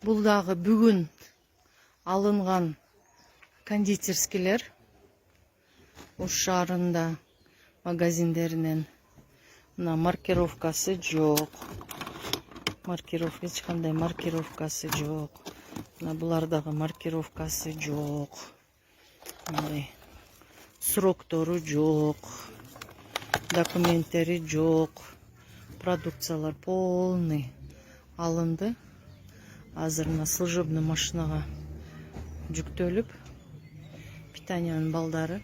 Бул дагы бүгүн алынган кондитерскилер. Ош шаарында магазиндеринен. Мына маркировкасы жок. Эч кандай маркировкасы жок. Мына булардагы маркировкасы жок. Мындай сроктору жок. Документтери жок. Продукциялар полный алынды. Азыр мына служебный машинага жүктөлүп, питаниянын балдары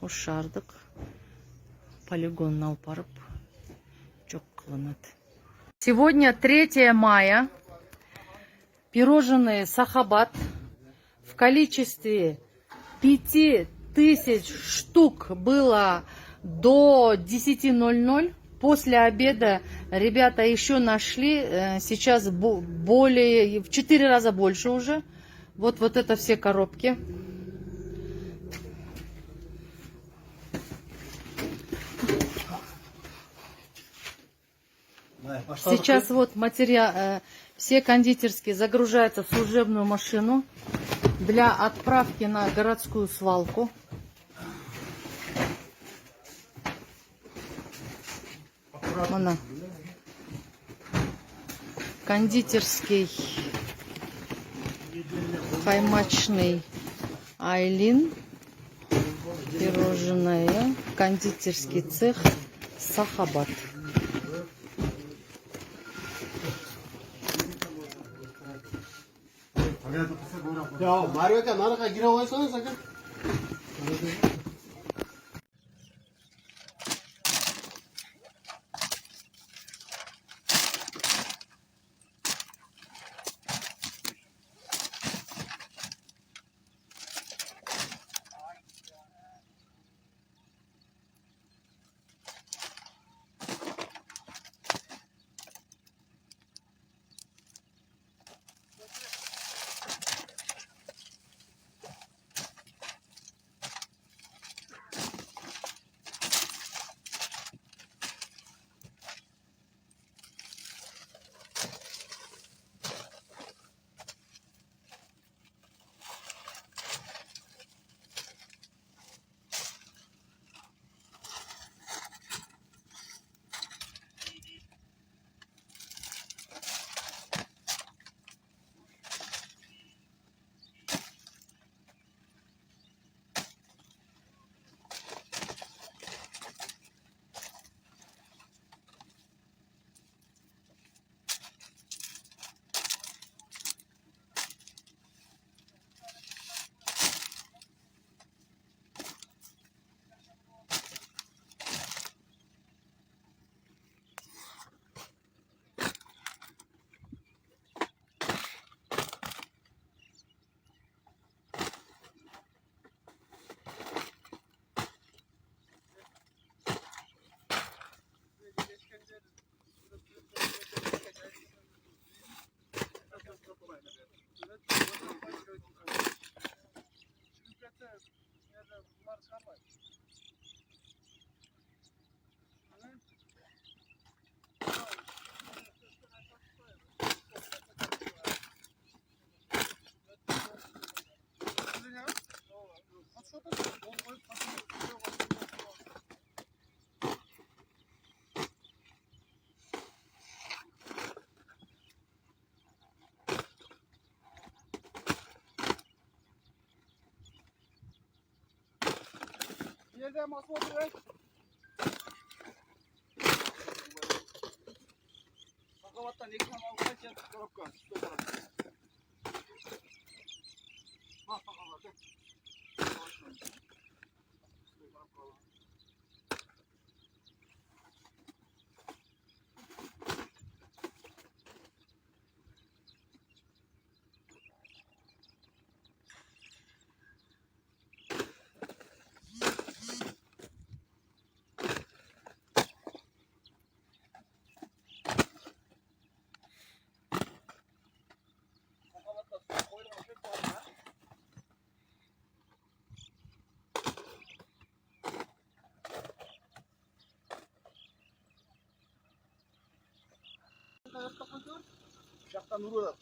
Ош шаардык полигонуна алып барып жок кылынат. Сегодня 3 мая. Пирожные Сахабат в количестве 5000 штук было до 10:00. После обеда ребята еще нашли, сейчас более, в 4 раза больше уже. Вот это все коробки. Сейчас вот материал, все кондитерские загружаются в служебную машину для отправки на городскую свалку. Мана. Кондитерский каймачный Айлин. Пирожное. Кондитерский цех Сахабат. Ya Mario kan nana kayak gini aja sana sakit. Nerede masma oturuyor? Sakavattan iki tane avukat ya korupkan. Bak sakavattan. Şaktan nuru da.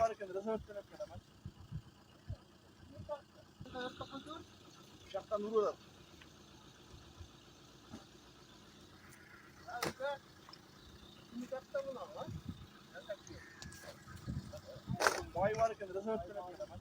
varken rezerv tarafa hemen. Şaktan vuruyorlar. Bay varken rezerv tarafa hemen.